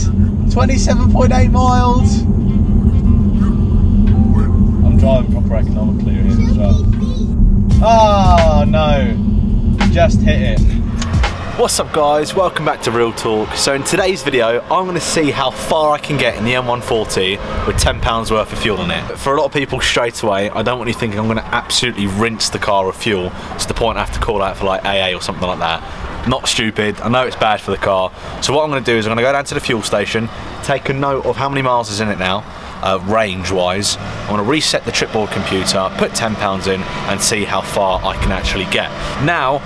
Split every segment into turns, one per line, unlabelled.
27.8 miles. I'm driving proper economically here as well. Oh no, just hit it. What's up guys, welcome back to Real Talk. So in today's video, I'm going to see how far I can get in the M140 with £10 worth of fuel in it. For a lot of people straight away, I don't want you thinking I'm going to absolutely rinse the car of fuel to the point I have to call out for like AA or something like that. Not stupid, I know it's bad for the car. So what I'm going to do is I'm going to go down to the fuel station, take a note of how many miles is in it now, range wise. I'm going to reset the tripboard computer, put £10 in and see how far I can actually get. Now,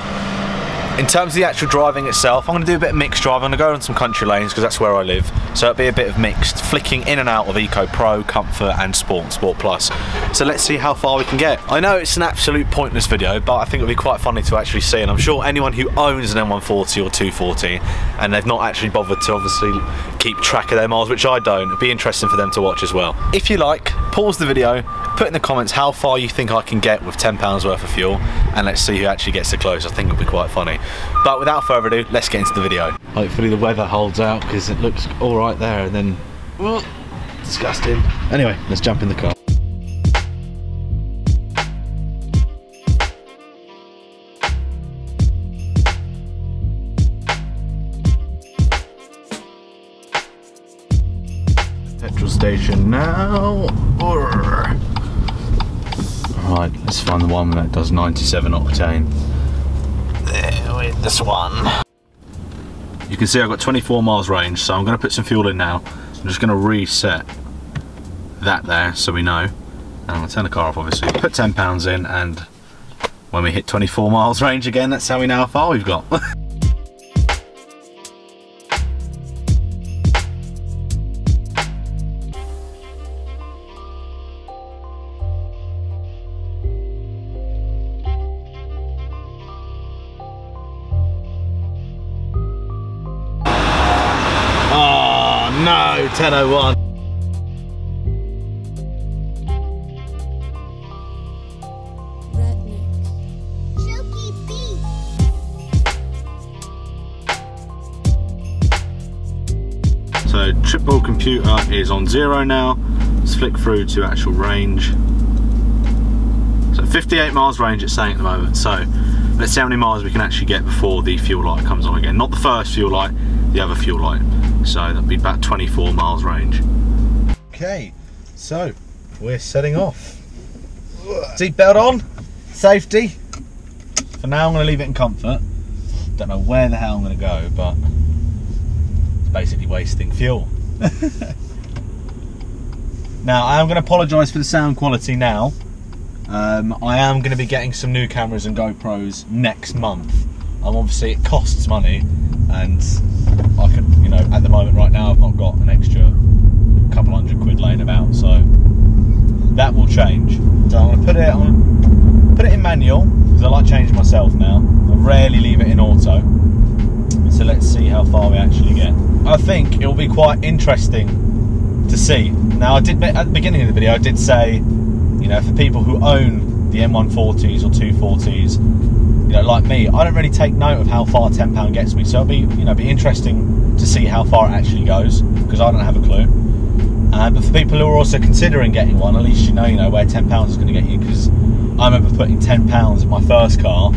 in terms of the actual driving itself, I'm going to do a bit of mixed driving. I'm going to go on some country lanes because that's where I live. So it'll be a bit of mixed, flicking in and out of Eco Pro, Comfort and Sport Plus. So let's see how far we can get. I know it's an absolute pointless video, but I think it'll be quite funny to actually see. And I'm sure anyone who owns an M140 or 240 and they've not actually bothered to obviously keep track of their miles, which I don't, it'd be interesting for them to watch as well. If you like, pause the video, put in the comments how far you think I can get with £10 worth of fuel, and let's see who actually gets the close. I think it'll be quite funny. But without further ado, let's get into the video. Hopefully the weather holds out because it looks all right there and then, disgusting. Anyway, let's jump in the car. Petrol station now. Right, let's find the one that does 97 octane. There with this one. You can see I've got 24 miles range, so I'm going to put some fuel in now. I'm just going to reset that there so we know. And I'm going to turn the car off obviously, put £10 in, and when we hit 24 miles range again, that's how we know how far we've got. No, 10:01. So tripboard computer is on 0 now. Let's flick through to actual range. So 58 miles range it's saying at the moment. So let's see how many miles we can actually get before the fuel light comes on again. Not the first fuel light, the other fuel light. So that'll be about 24 miles range. Okay, so we're setting off. Seatbelt on, safety. For now I'm going to leave it in comfort. Don't know where the hell I'm going to go, but it's basically wasting fuel. Now I am going to apologise for the sound quality now. I am going to be getting some new cameras and GoPros next month. Obviously it costs money, and I could, you know, at the moment right now I've not got an extra couple £100 laying about, so that will change. So I'm going to put it in manual because I like changing myself now. I rarely leave it in auto. So let's see how far we actually get. I think it will be quite interesting to see. Now I did, at the beginning of the video I did say, you know, for people who own the M140s or 240s, you know, like me, I don't really take note of how far £10 gets me. So it'll be, you know, be interesting to see how far it actually goes because I don't have a clue. But for people who are also considering getting one, at least you know where £10 is going to get you. Because I remember putting £10 in my first car,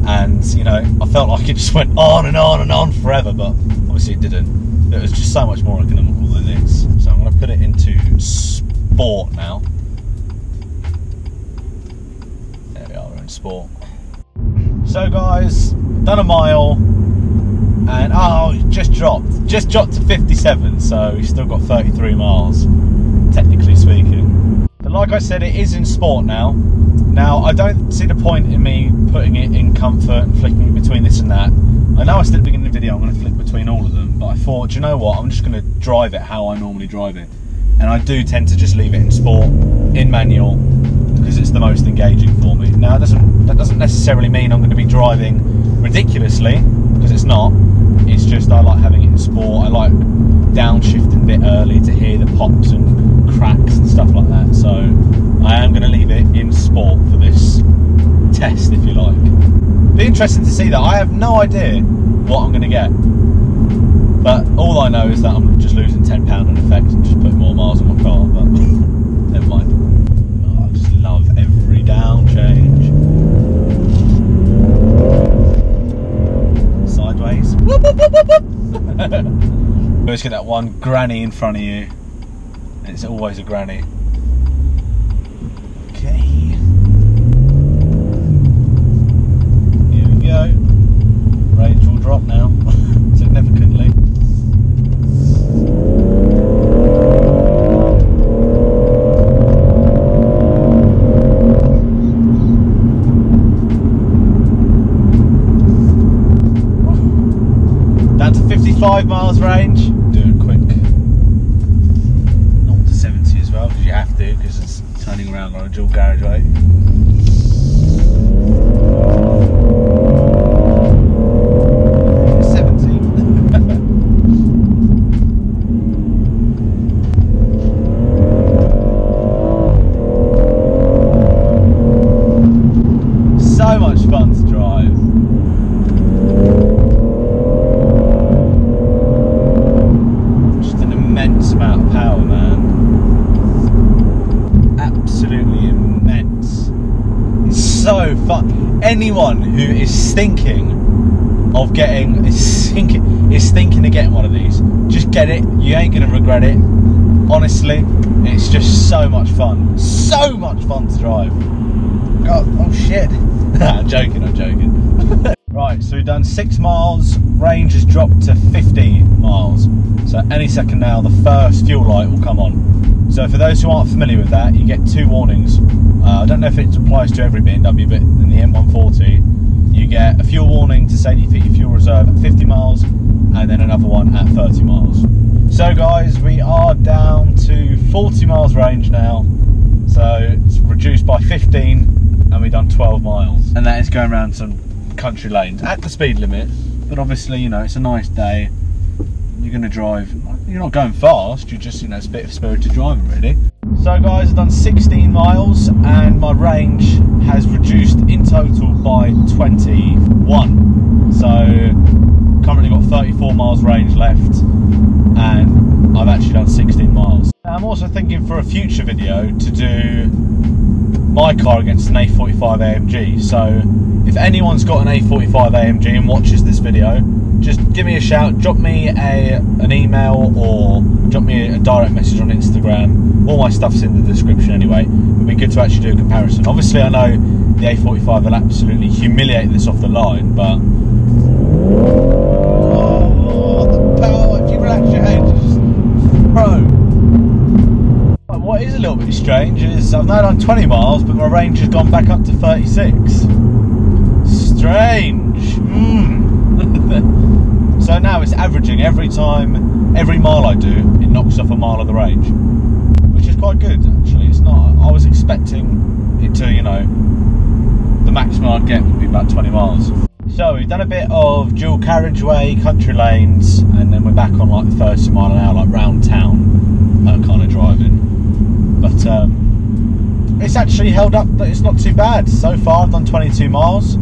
and you know, I felt like it just went on and on and on forever. But obviously it didn't. It was just so much more economical than this. So I'm going to put it into Sport now. There we are, we're in Sport. So guys, done a mile, and just dropped to 57, so we've still got 33 miles, technically speaking. But like I said, it is in Sport now. Now, I don't see the point in me putting it in comfort and flicking between this and that. I know I said at the beginning of the video I'm going to flick between all of them, but I thought, do you know what, I'm just going to drive it how I normally drive it. And I do tend to just leave it in Sport, in manual, because it's the most engaging for me. Now that doesn't necessarily mean I'm going to be driving ridiculously, because it's not. It's just I like having it in Sport. I like downshifting a bit early to hear the pops and cracks and stuff like that. So I am going to leave it in Sport for this test, if you like. Be interesting to see that. I have no idea what I'm going to get. But all I know is that I'm just losing £10 in effect and just putting more miles on my car, but never mind. Oh, I just love every down change. Sideways. Whoop, whoop, whoop, whoop, whoop. Always get that one granny in front of you. It's always a granny. Okay. Here we go. Range will drop now significantly. Down to 55 miles range. Do a quick 0 to 70 as well, because you have to, because it's turning around on a dual carriageway. So much fun to drive. Just an immense amount of power, man. Absolutely immense. It's so fun. Anyone who is thinking of getting, is thinking of getting one of these, just get it. You ain't gonna regret it. Honestly, it's just so much fun. So much fun to drive. God, oh shit. I'm joking. Right, so we've done 6 miles, range has dropped to 50 miles. So any second now, the first fuel light will come on. So for those who aren't familiar with that, you get 2 warnings. I don't know if it applies to every BMW, but in the M140, you get a fuel warning to say that you fit your fuel reserve at 50 miles, and then another one at 30 miles. So guys, we are down to 40 miles range now. So it's reduced by 15. And we've done 12 miles, and that is going around some country lanes at the speed limit, but obviously, you know, it's a nice day, you're going to drive, you're not going fast, you're just, you know, it's a bit of spirited driving really. So guys, I've done 16 miles and my range has reduced in total by 21, so currently got 34 miles range left and I've actually done 16 miles. I'm also thinking for a future video to do my car against an A45 AMG, so if anyone's got an A45 AMG and watches this video, just give me a shout, drop me an email or drop me a direct message on Instagram. All my stuff's in the description anyway. It'd be good to actually do a comparison. Obviously I know the A45 will absolutely humiliate this off the line, but oh, the power, if you relax your head, just bro. What is a little bit strange is I've now done 20 miles, but my range has gone back up to 36. Strange. So now it's averaging every mile I do, it knocks off a mile of the range, which is quite good actually. It's not. I was expecting it to, you know, the maximum I'd get would be about 20 miles. So we've done a bit of dual carriageway, country lanes, and then we're back on like 30 mile an hour, like round town kind of driving. But it's actually held up, that it's not too bad. So far I've done 22 miles.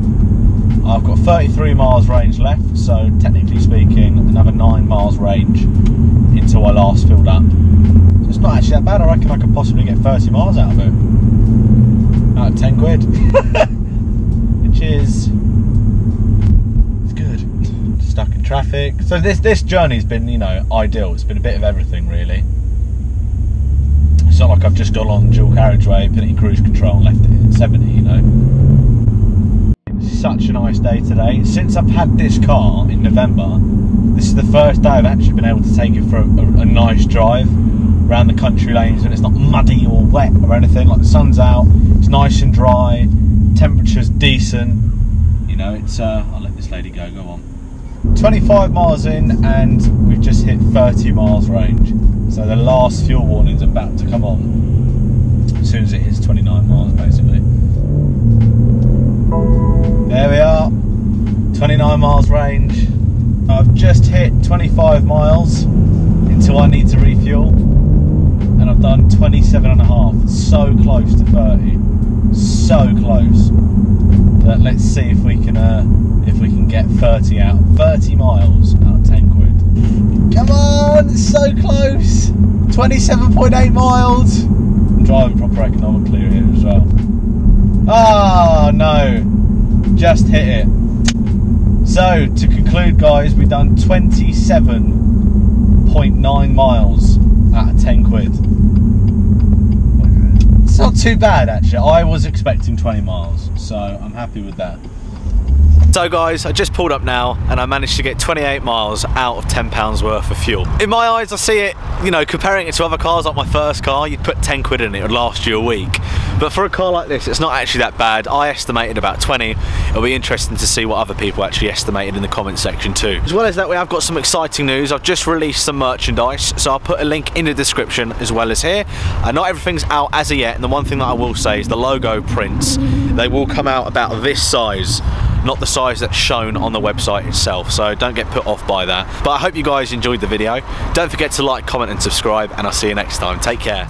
I've got 33 miles range left, so technically speaking another 9 miles range until I last filled up. So it's not actually that bad. I reckon I could possibly get 30 miles out of it. Out of 10 quid. Which is, it's good. Stuck in traffic. So this journey's been, you know, ideal. It's been a bit of everything really. It's not like I've just got on dual carriageway, put it in cruise control and left it at 70, you know. It's such a nice day today. Since I've had this car in November, this is the first day I've actually been able to take it for a nice drive around the country lanes, and it's not muddy or wet or anything. Like the sun's out, it's nice and dry, temperature's decent. You know, it's I'll let this lady go on. 25 miles in and we've just hit 30 miles range. So the last fuel warning's about to come on as soon as it hits 29 miles basically. There we are, 29 miles range. I've just hit 25 miles until I need to refuel, and I've done 27.5, so close to 30, so close. But let's see if we can get 30 miles out of 10 quid. Come on, it's so close. 27.8 miles. I'm driving proper economically here as well. Oh no, just hit it. So to conclude, guys, we've done 27.9 miles out of 10 quid. It's not too bad actually. I was expecting 20 miles, so I'm happy with that. So guys, I just pulled up now and I managed to get 28 miles out of £10 worth of fuel. In my eyes, I see it, you know, comparing it to other cars like my first car, you'd put 10 quid in it, it would last you a week. But for a car like this, it's not actually that bad. I estimated about 20. It'll be interesting to see what other people actually estimated in the comment section too. As well as that, we have got some exciting news. I've just released some merchandise, so I'll put a link in the description as well as here. Not everything's out as of yet, and the one thing that I will say is the logo prints, they will come out about this size, not the size that's shown on the website itself, so don't get put off by that. But I hope you guys enjoyed the video. Don't forget to like, comment and subscribe, and I'll see you next time. Take care.